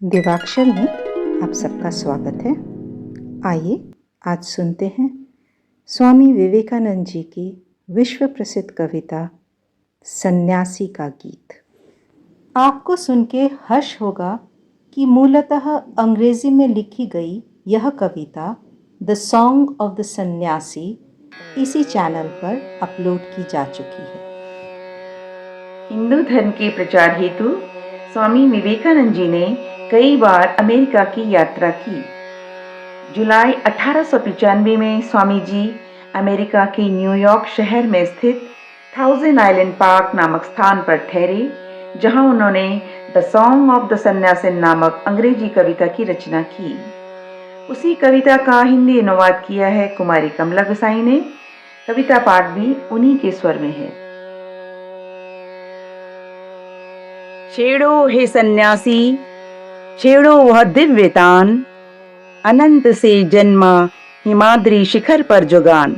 दिवाक्षर में आप सबका स्वागत है। आइए आज सुनते हैं स्वामी विवेकानंद जी की विश्व प्रसिद्ध कविता सन्यासी का गीत। आपको सुन के हर्ष होगा कि मूलतः अंग्रेजी में लिखी गई यह कविता द सॉन्ग ऑफ द सन्यासी इसी चैनल पर अपलोड की जा चुकी है। हिंदू धर्म के प्रचार हेतु स्वामी विवेकानंद जी ने कई बार अमेरिका की यात्रा की। जुलाई 1895 में स्वामी जी अमेरिका के न्यूयॉर्क शहर में स्थित थाउजेंड आइलैंड पार्क नामक स्थान पर ठहरे, जहां उन्होंने द सॉन्ग ऑफ द सन्यासी नामक अंग्रेजी कविता की रचना की। उसी कविता का हिंदी अनुवाद किया है कुमारी कमला गोसाई ने। कविता पाठ भी उन्हीं के स्वर में है। छेड़ो हे सन्यासी, छेड़ो वह दिव्यतान, अनंत से जन्मा हिमाद्री शिखर पर जुगान।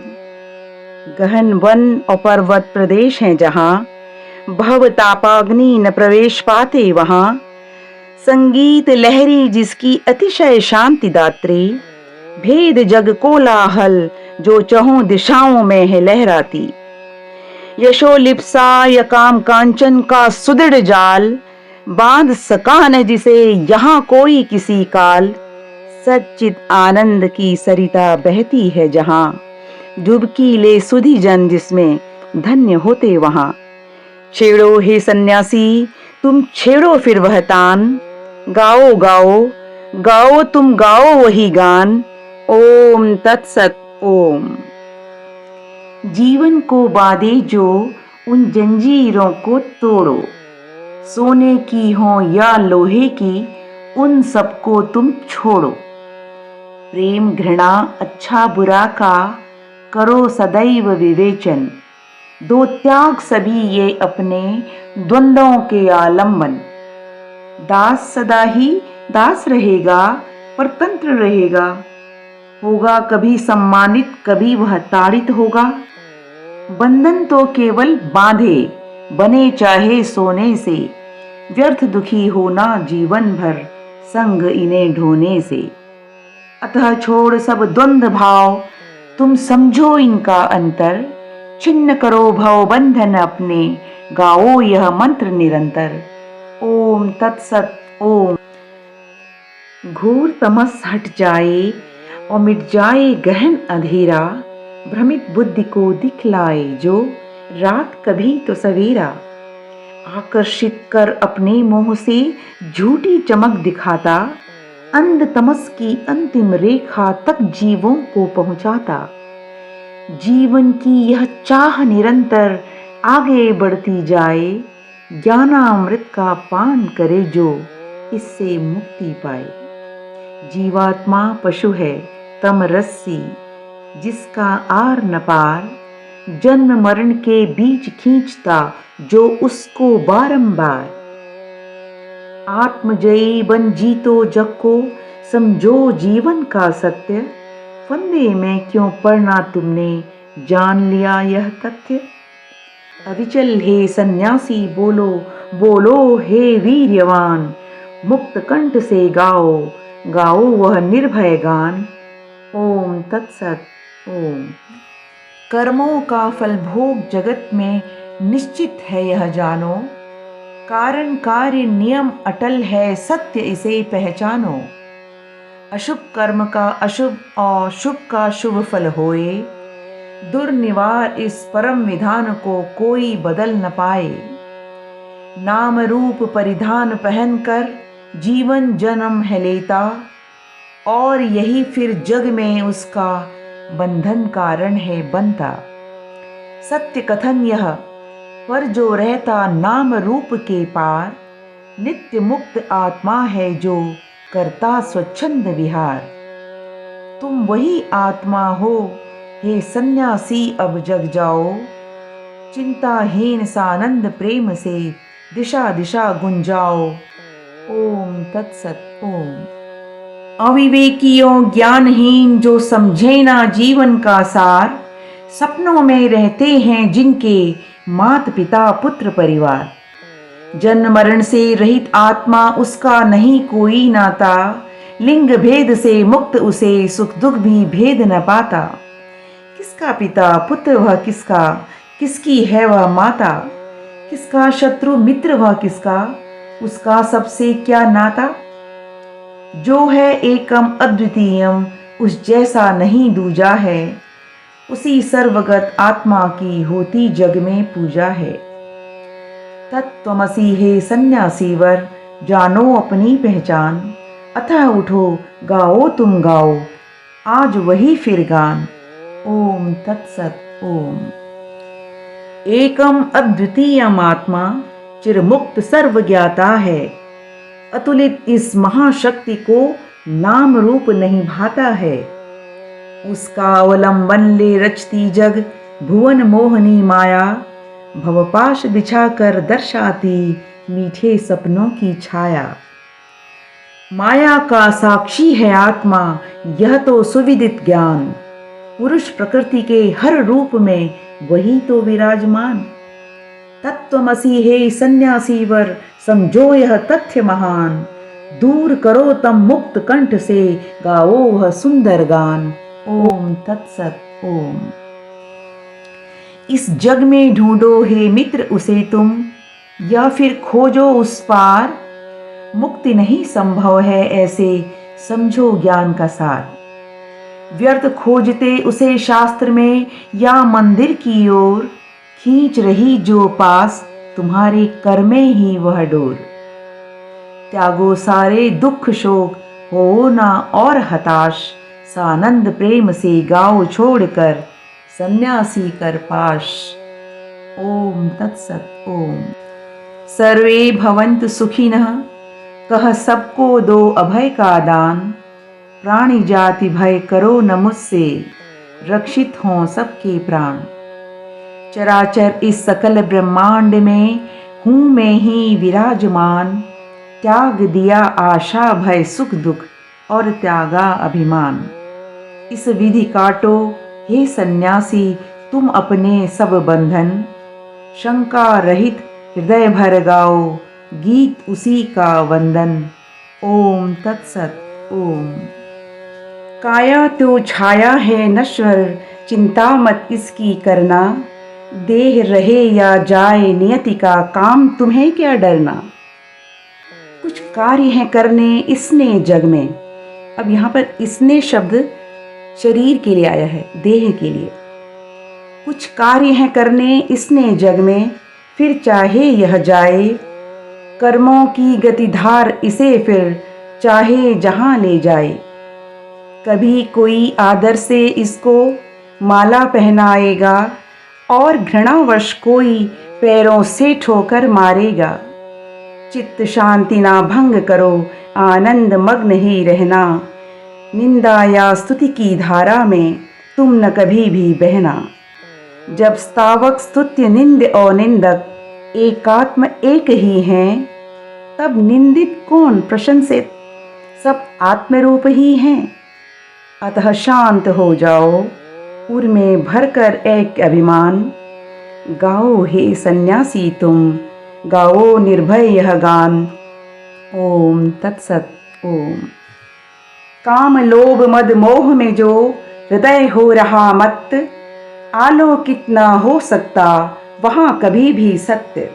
गहन वन और पर्वत प्रदेश हैं जहां, भव तापाग्नि न प्रवेश पाते वहां। संगीत लहरी जिसकी अतिशय शांति दात्री, भेद जग कोलाहल जो चहुं दिशाओं में है लहराती। यशो लिप्सा या काम कांचन का सुदृढ़ जाल, बांध सका न जिसे यहाँ कोई किसी काल। सच्चित आनंद की सरिता बहती है जहाँ, डुबकी ले सुधी जन जिसमें धन्य होते वहाँ। छेड़ो हे सन्यासी तुम छेड़ो फिर वह तान, गाओ गाओ गाओ तुम गाओ वही गान। ओम तत्सत ओम। जीवन को बांधे जो उन जंजीरों को तोड़ो, सोने की हो या लोहे की उन सबको तुम छोड़ो। प्रेम घृणा अच्छा बुरा का करो सदैव विवेचन, दो त्याग सभी ये अपने द्वंद्वों के आलंबन। दास सदा ही दास रहेगा, परतंत्र रहेगा, होगा कभी सम्मानित कभी वह ताड़ित होगा। बंधन तो केवल बांधे बने चाहे सोने से, व्यर्थ दुखी होना जीवन भर संग इन्हें ढोने से। अतः छोड़ सब द्वंद्व भाव तुम समझो इनका अंतर, छिन्न करो भव बंधन अपने गाओ यह मंत्र निरंतर। ओम तत्सत ओम। घोर तमस हट जाए और मिट जाए गहन अंधेरा, भ्रमित बुद्धि को दिखलाए जो रात कभी तो सवेरा। आकर्षित कर अपने मोह से झूठी चमक दिखाता, अंध तमस की अंतिम रेखा तक जीवों को पहुंचाता। जीवन की यह चाह निरंतर आगे बढ़ती जाए, ज्ञानामृत का पान करे जो इससे मुक्ति पाए। जीवात्मा पशु है तम रस्सी जिसका आर न पार, जन्म मरण के बीच खींचता जो उसको बारंबार। आत्मजयी बन जीतो जग को समझो जीवन का सत्य, फंदे में क्यों पड़ना तुमने जान लिया यह तथ्य। अविचल हे सन्यासी बोलो बोलो हे वीर्यवान, मुक्त कंठ से गाओ गाओ वह निर्भय गान। ओम तत्सत ओम। कर्मों का फल भोग जगत में निश्चित है यह जानो, कारण कार्य नियम अटल है सत्य इसे पहचानो। अशुभ कर्म का अशुभ और शुभ का शुभ फल होए, दुर्निवार इस परम विधान को कोई बदल न पाए। नाम रूप परिधान पहनकर जीवन जन्म है लेता, और यही फिर जग में उसका बंधन कारण है बनता। सत्य कथन यह पर जो रहता नाम रूप के पार, नित्य मुक्त आत्मा है जो करता स्वच्छंद विहार। तुम वही आत्मा हो हे सन्यासी अब जग जाओ, चिंताहीन सानंद प्रेम से दिशा दिशा गुंजाओ। ओम तत्सत ओम। अविवेकियों ज्ञानहीन जो समझे ना जीवन का सार, सपनों में रहते हैं जिनके मात पिता पुत्र परिवार। जन्म मरण से रहित आत्मा उसका नहीं कोई नाता, लिंग भेद से मुक्त उसे सुख दुख भी भेद न पाता। किसका पिता पुत्र वह किसका, किसकी है वह माता, किसका शत्रु मित्र वह किसका, उसका सबसे क्या नाता। जो है एकम अद्वितीयम, उस जैसा नहीं दूजा है, उसी सर्वगत आत्मा की होती जग में पूजा है। तत्त्वमसि हे सन्यासी वर, जानो अपनी पहचान, अतः उठो गाओ तुम गाओ, आज वही फिर गान। ओम तत्सत ओम। एकम अद्वितीयम आत्मा चिरमुक्त सर्वज्ञाता है, अतुलित इस महाशक्ति को नाम रूप नहीं भाता है। उसका अवलंबन ले रचती जग भुवन मोहनी माया, भवपाश बिछाकर दर्शाती मीठे सपनों की छाया। माया का साक्षी है आत्मा, यह तो सुविदित ज्ञान, पुरुष प्रकृति के हर रूप में वही तो विराजमान। तत्त्वमसि हे सन्यासी वर, समझो यह तथ्य महान, दूर करो तम मुक्त कंठ से, गाओ वह सुंदर गान। ओम तत्सत ओम। इस जग में ढूंढो हे मित्र उसे तुम, या फिर खोजो उस पार, मुक्ति नहीं संभव है ऐसे समझो ज्ञान का सार। व्यर्थ खोजते उसे शास्त्र में या मंदिर की ओर, खींच रही जो पास तुम्हारे कर्मे ही वह डोर। त्यागो सारे दुख शोक, हो ना और हताश, सानंद प्रेम से गाओ छोड़कर सन्यासी कर पाश। ओम तत्सत ओम। सर्वे भवन्तु सुखिनः, कह सबको दो अभय का दान, प्राणी जाति भय करो न मुझसे, रक्षित हों सबके प्राण। चराचर इस सकल ब्रह्मांड में हूँ मैं ही विराजमान, त्याग दिया आशा भय सुख दुख और त्यागा अभिमान। इस विधि काटो हे सन्यासी तुम अपने सब बंधन, शंका रहित हृदय भर गाओ गीत उसी का वंदन। ओम तत्सत ओम। काया तो छाया है नश्वर, चिंता मत इसकी करना, देह रहे या जाए नियति का काम तुम्हें क्या डरना। कुछ कार्य है करने इसने जग में, अब यहाँ पर इसने शब्द शरीर के लिए आया है, देह के लिए। कुछ कार्य है करने इसने जग में, फिर चाहे यह जाए, कर्मों की गतिधार इसे फिर चाहे जहां ले जाए। कभी कोई आदर से इसको माला पहनाएगा, और घृणावश कोई पैरों से ठोकर मारेगा। चित्त शांति ना भंग करो, आनंद मग्न ही रहना, निंदा या स्तुति की धारा में तुम न कभी भी बहना। जब स्तावक स्तुत्य निंद और निंदक एकात्म एक ही हैं, तब निंदित कौन प्रशंसित सब आत्मरूप ही हैं। अतः शांत हो जाओ, उर में भरकर एक अभिमान, गाओ हे सन्यासी तुम, गाओ निर्भय यह गान। ओम तत्सत ओम। काम लोभ मद मोह में जो हृदय हो रहा मत, आलोकित न हो सकता वहां कभी भी सत्य।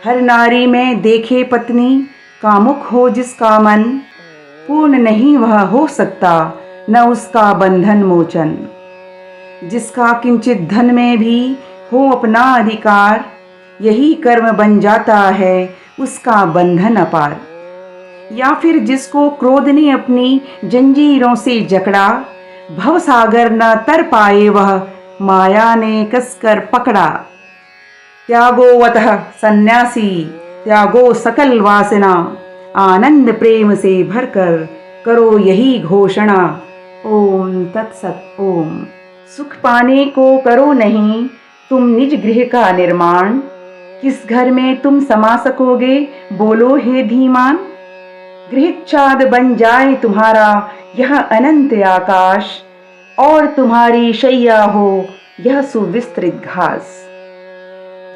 हर नारी में देखे पत्नी, कामुक हो जिसका मन, पूर्ण नहीं वह हो सकता न उसका बंधन मोचन। जिसका किंचित धन में भी हो अपना अधिकार, यही कर्म बन जाता है उसका बंधन अपार। या फिर जिसको क्रोध ने अपनी जंजीरों से जकड़ा, भवसागर न तर पाए वह माया ने कसकर पकड़ा। त्यागो अतः सन्यासी, त्यागो सकल वासना, आनंद प्रेम से भरकर करो यही घोषणा। ओम तत्सत ओम। सुख पाने को करो नहीं तुम निज गृह का निर्माण, किस घर में तुम समा सकोगे बोलो हे धीमान। गृहच्छाद बन जाए तुम्हारा यह अनंत आकाश, और तुम्हारी शैया हो यह सुविस्तृत घास।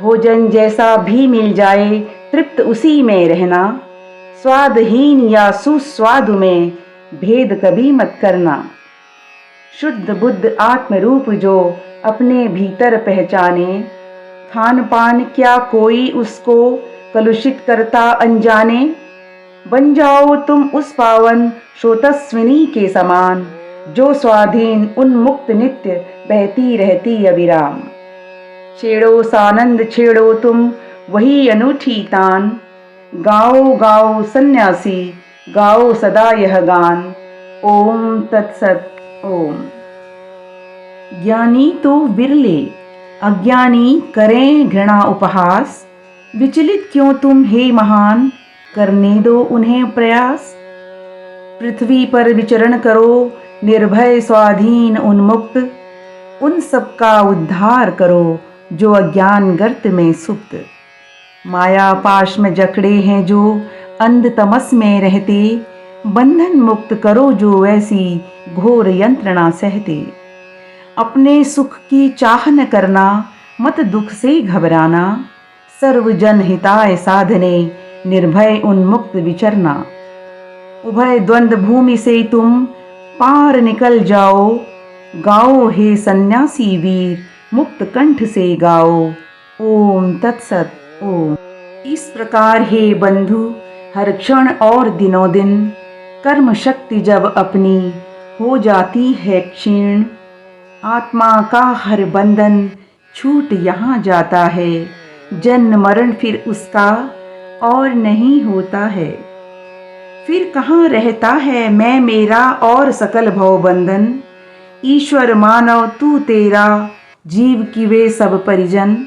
भोजन जैसा भी मिल जाए तृप्त उसी में रहना, स्वादहीन या सुस्वादु में भेद कभी मत करना। शुद्ध बुद्ध आत्मरूप जो अपने भीतर पहचाने, खान पान क्या कोई उसको कलुषित करता अनजाने। बन जाओ तुम उस पावन स्रोतस्विनी के समान, जो स्वाधीन उन्मुक्त नित्य बहती रहती अविराम। छेड़ो सानंद छेड़ो तुम वही अनूठी तान, गाओ गाओ सन्यासी गाओ सदा यह गान। ओम तत्सत ओम। ज्ञानी तो विरले अज्ञानी करें घृणा उपहास, विचलित क्यों तुम हे महान करने दो उन्हें प्रयास। पृथ्वी पर विचरण करो निर्भय स्वाधीन उन्मुक्त, उन सबका उद्धार करो जो अज्ञान गर्त में सुप्त। माया पाश में जकड़े हैं जो अंध तमस में रहते, बंधन मुक्त करो जो ऐसी घोर यंत्रणा सहते। अपने सुख की चाह न करना मत दुख से घबराना, सर्वजन हिताय साधने निर्भय उन्मुक्त विचरना। उभय द्वंद भूमि से तुम पार निकल जाओ, गाओ हे सन्यासी वीर मुक्त कंठ से गाओ। ओम तत्सत ओम। इस प्रकार हे बंधु हर क्षण और दिनों दिन कर्म शक्ति जब अपनी हो जाती है क्षीण, आत्मा का हर बंधन छूट यहाँ जाता है, जन्म मरण फिर उसका और नहीं होता है। फिर कहाँ रहता है मैं मेरा और सकल भव बंधन, ईश्वर मानव तू तेरा जीव की वे सब परिजन।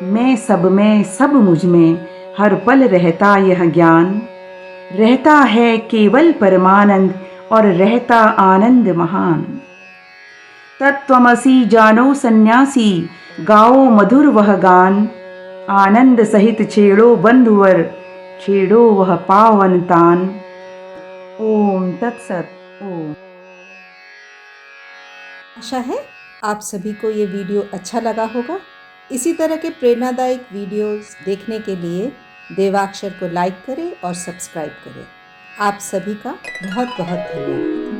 मैं सब में सब मुझ में हर पल रहता यह ज्ञान, रहता है केवल परमानंद और रहता आनंद महान। तत्त्वमसि जानो सन्यासी गाओ मधुर वह गान, आनंद सहित छेड़ो बंधुवर छेड़ो वह पावन तान। ओम तत्सत ओम। आशा है आप सभी को ये वीडियो अच्छा लगा होगा। इसी तरह के प्रेरणादायक वीडियोस देखने के लिए देवाक्षर को लाइक करें और सब्सक्राइब करें। आप सभी का बहुत बहुत धन्यवाद।